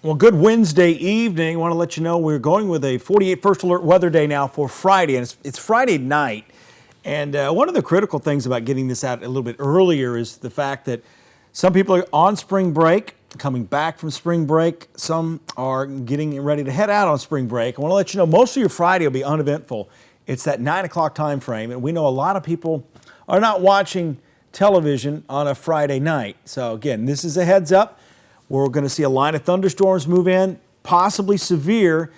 Well, good Wednesday evening. I want to let you know we're going with a 48 first alert weather day now for Friday, and it's Friday night. And one of the critical things about getting this out a little bit earlier is the fact that some people are on spring break, coming back from spring break. Some are getting ready to head out on spring break. I want to let you know most of your Friday will be uneventful. It's that 9 o'clock time frame, and we know a lot of people are not watching television on a Friday night. So again, this is a heads up. We're going to see a line of thunderstorms move in, possibly severe.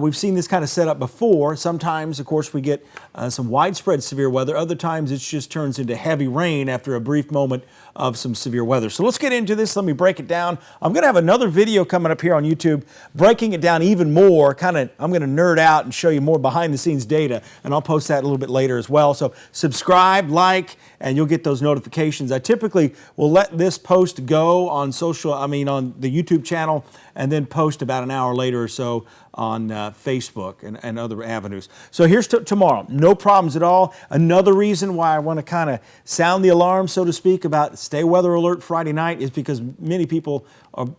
We've seen this kind of set up before. Sometimes, of course, we get some widespread severe weather. Other times, it just turns into heavy rain after a brief moment of some severe weather. So let's get into this. Let me break it down. I'm going to have another video coming up here on YouTube, breaking it down even more. I'm going to nerd out and show you more behind-the-scenes data, and I'll post that a little bit later as well. So subscribe, like, and you'll get those notifications. I typically will let this post go on on the YouTube channel, and then post about an hour later or so on Facebook and other avenues. So here's tomorrow. No problems at all. Another reason why I want to kind of sound the alarm, so to speak, about stay weather alert Friday night is because many people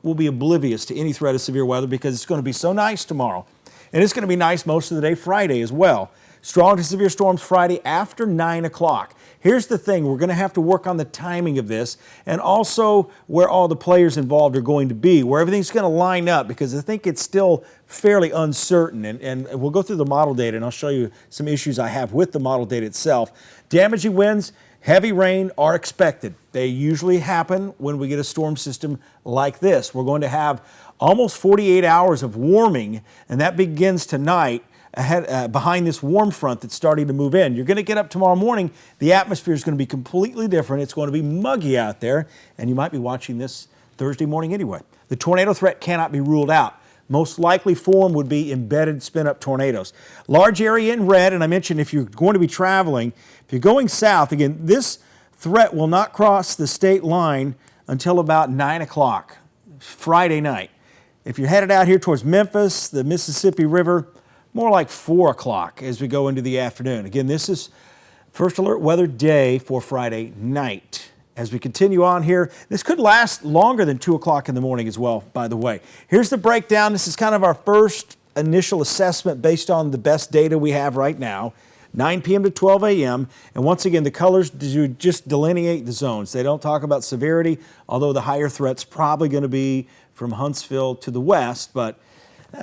will be oblivious to any threat of severe weather because it's going to be so nice tomorrow. And it's going to be nice most of the day Friday as well. Strong to severe storms Friday after 9 o'clock. Here's the thing, we're going to have to work on the timing of this and also where all the players involved are going to be, where everything's going to line up, because I think it's still fairly uncertain. And we'll go through the model data and I'll show you some issues I have with the model data itself. Damaging winds, heavy rain are expected. They usually happen when we get a storm system like this. We're going to have almost 48 hours of warming, and that begins tonight. Behind this warm front that's starting to move in. You're going to get up tomorrow morning, the atmosphere is going to be completely different. It's going to be muggy out there, and you might be watching this Thursday morning anyway. The tornado threat cannot be ruled out. Most likely form would be embedded spin-up tornadoes. Large area in red, and I mentioned if you're going to be traveling, if you're going south, again, this threat will not cross the state line until about 9 o'clock Friday night. If you're headed out here towards Memphis, the Mississippi River, more like 4 o'clock as we go into the afternoon. Again, this is first alert weather day for Friday night. As we continue on here, this could last longer than 2 o'clock in the morning as well, by the way. Here's the breakdown. This is kind of our first initial assessment based on the best data we have right now, 9 p.m. to 12 a.m. And once again, the colors do just delineate the zones. They don't talk about severity, although the higher threat's probably going to be from Huntsville to the west, but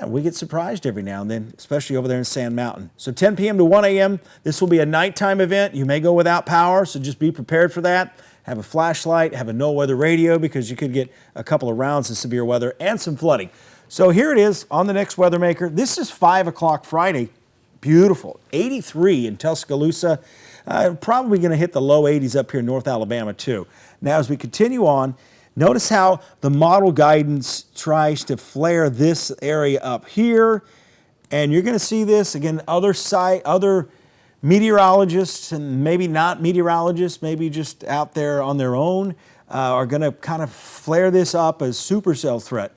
we get surprised every now and then, especially over there in Sand Mountain. So 10 p.m. to 1 a.m., this will be a nighttime event. You may go without power, so just be prepared for that. Have a flashlight, have a no-weather radio, because you could get a couple of rounds of severe weather and some flooding. So here it is on the next Weather Maker. This is 5 o'clock Friday. Beautiful. 83 in Tuscaloosa. Probably going to hit the low 80s up here in North Alabama too. Now as we continue on, notice how the model guidance tries to flare this area up here, and you're going to see this again. Other meteorologists, and maybe not meteorologists, maybe just out there on their own, are going to kind of flare this up as supercell threat.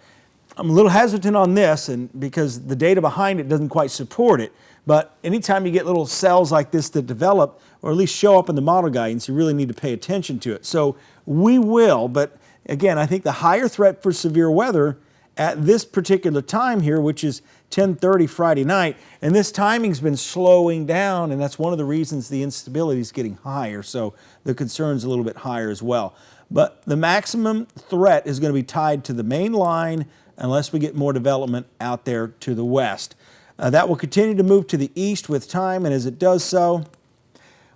I'm a little hesitant on this, and because the data behind it doesn't quite support it. But anytime you get little cells like this that develop, or at least show up in the model guidance, you really need to pay attention to it. So we will, but again, I think the higher threat for severe weather at this particular time here, which is 10:30 Friday night, and this timing's been slowing down, and that's one of the reasons the instability is getting higher, so the concern's a little bit higher as well. But the maximum threat is going to be tied to the main line unless we get more development out there to the west. That will continue to move to the east with time, and as it does so,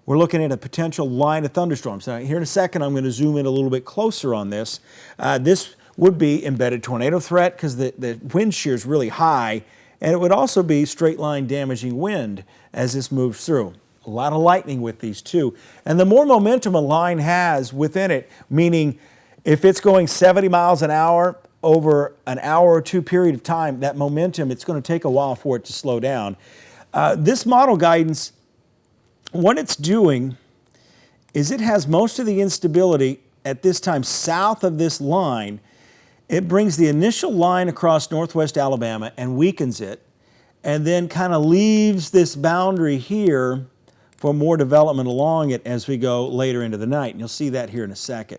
we're looking at a potential line of thunderstorms. Now, here in a second, I'm going to zoom in a little bit closer on this. This would be embedded tornado threat because the wind shear is really high, and it would also be straight line damaging wind as this moves through. A lot of lightning with these too. And the more momentum a line has within it, meaning if it's going 70 miles an hour over an hour or two period of time, that momentum, it's going to take a while for it to slow down. This model guidance, what it's doing is it has most of the instability at this time south of this line. It brings the initial line across northwest Alabama and weakens it, and then kind of leaves this boundary here for more development along it as we go later into the night. And you'll see that here in a second.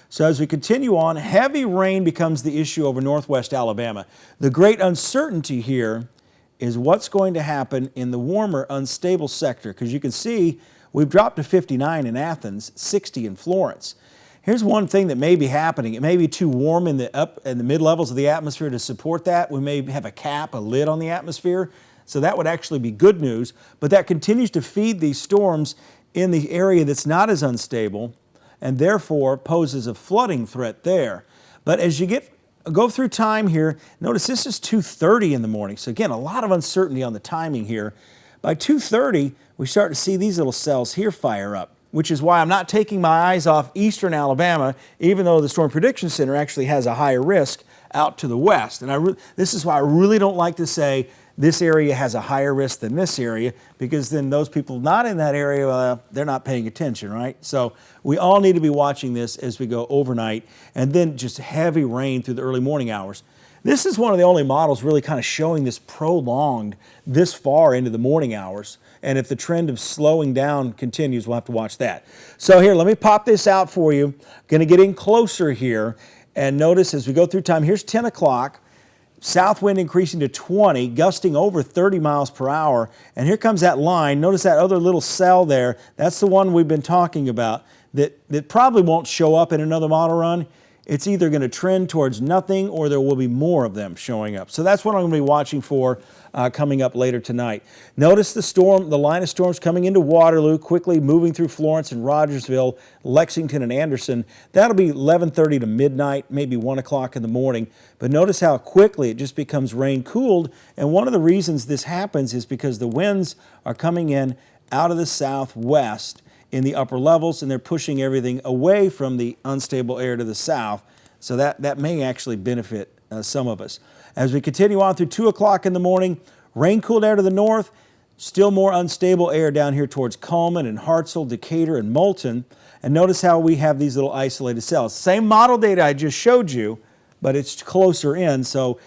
So as we continue on, heavy rain becomes the issue over northwest Alabama. The great uncertainty here is what's going to happen in the warmer, unstable sector, because you can see we've dropped to 59 in Athens, 60 in Florence. Here's one thing that may be happening. It may be too warm in the mid levels of the atmosphere to support that. We may have a cap, a lid on the atmosphere. So that would actually be good news. But that continues to feed these storms in the area that's not as unstable and therefore poses a flooding threat there. But as you go through time here, notice this is 2:30 in the morning. So again, a lot of uncertainty on the timing here. By 2:30, we start to see these little cells here fire up, which is why I'm not taking my eyes off eastern Alabama, even though the Storm Prediction Center actually has a higher risk out to the west. And this is why I really don't like to say this area has a higher risk than this area, because then those people not in that area, they're not paying attention, right? So we all need to be watching this as we go overnight, and then just heavy rain through the early morning hours. This is one of the only models really kind of showing this prolonged this far into the morning hours. And if the trend of slowing down continues, we'll have to watch that. So here, let me pop this out for you. Going to get in closer here. And notice as we go through time, here's 10 o'clock. South wind increasing to 20, gusting over 30 miles per hour. And here comes that line. Notice that other little cell there. That's the one we've been talking about that probably won't show up in another model run. It's either going to trend towards nothing or there will be more of them showing up. So that's what I'm going to be watching for coming up later tonight. Notice the line of storms coming into Waterloo, quickly moving through Florence and Rogersville, Lexington and Anderson. That'll be 11:30 to midnight, maybe 1 o'clock in the morning. But notice how quickly it just becomes rain cooled. And one of the reasons this happens is because the winds are coming in out of the southwest in the upper levels, and they're pushing everything away from the unstable air to the south. So that may actually benefit some of us. As we continue on through 2 o'clock in the morning, rain-cooled air to the north, still more unstable air down here towards Coleman and Hartselle, Decatur, and Moulton. And notice how we have these little isolated cells. Same model data I just showed you, but it's closer in. So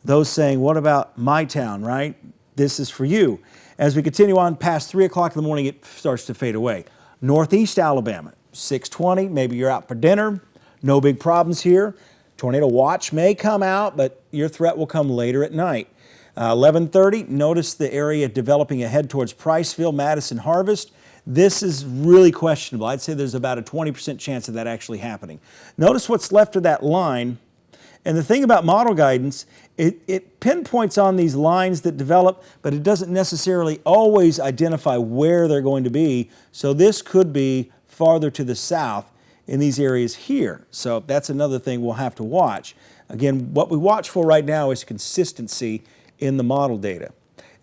those saying, what about my town, right? This is for you. As we continue on past 3 o'clock in the morning, it starts to fade away. Northeast Alabama, 6:20, maybe you're out for dinner. No big problems here. Tornado watch may come out, but your threat will come later at night. 11:30, notice the area developing ahead towards Priceville, Madison, Harvest. This is really questionable. I'd say there's about a 20% chance of that actually happening. Notice what's left of that line. And the thing about model guidance, it pinpoints on these lines that develop, but it doesn't necessarily always identify where they're going to be. So this could be farther to the south in these areas here. So that's another thing we'll have to watch. Again, what we watch for right now is consistency in the model data.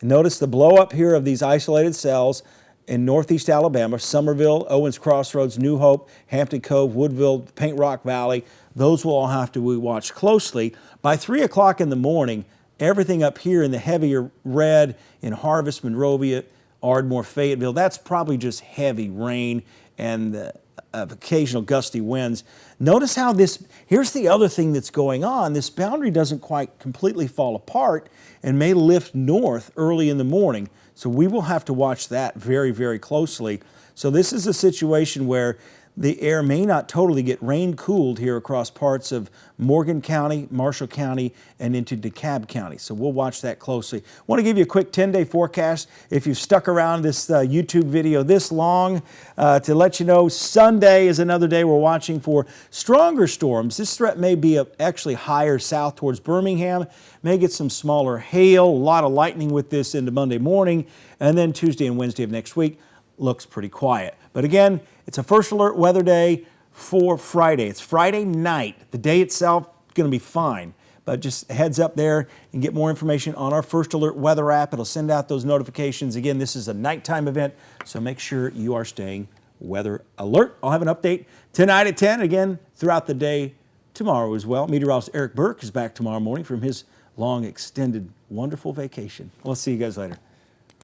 And notice the blow up here of these isolated cells in northeast Alabama, Summerville, Owens Crossroads, New Hope, Hampton Cove, Woodville, Paint Rock Valley. Those will all have to be watched closely. By 3 o'clock in the morning, everything up here in the heavier red in Harvest, Monrovia, Ardmore, Fayetteville, that's probably just heavy rain and occasional gusty winds. Notice how here's the other thing that's going on. This boundary doesn't quite completely fall apart and may lift north early in the morning. So we will have to watch that very, very closely. So this is a situation where the air may not totally get rain-cooled here across parts of Morgan County, Marshall County, and into DeKalb County. So we'll watch that closely. I want to give you a quick 10-day forecast. If you've stuck around this YouTube video this long, to let you know, Sunday is another day we're watching for stronger storms. This threat may be actually higher south towards Birmingham. May get some smaller hail, a lot of lightning with this into Monday morning, and then Tuesday and Wednesday of next week looks pretty quiet. But again, it's a first alert weather day for Friday. It's Friday night. The day itself is going to be fine, but just a heads up there and get more information on our First Alert weather app. It'll send out those notifications. Again, this is a nighttime event, so make sure you are staying weather alert. I'll have an update tonight at 10, again throughout the day tomorrow as well. Meteorologist Eric Burke is back tomorrow morning from his long, extended, wonderful vacation. We'll see you guys later.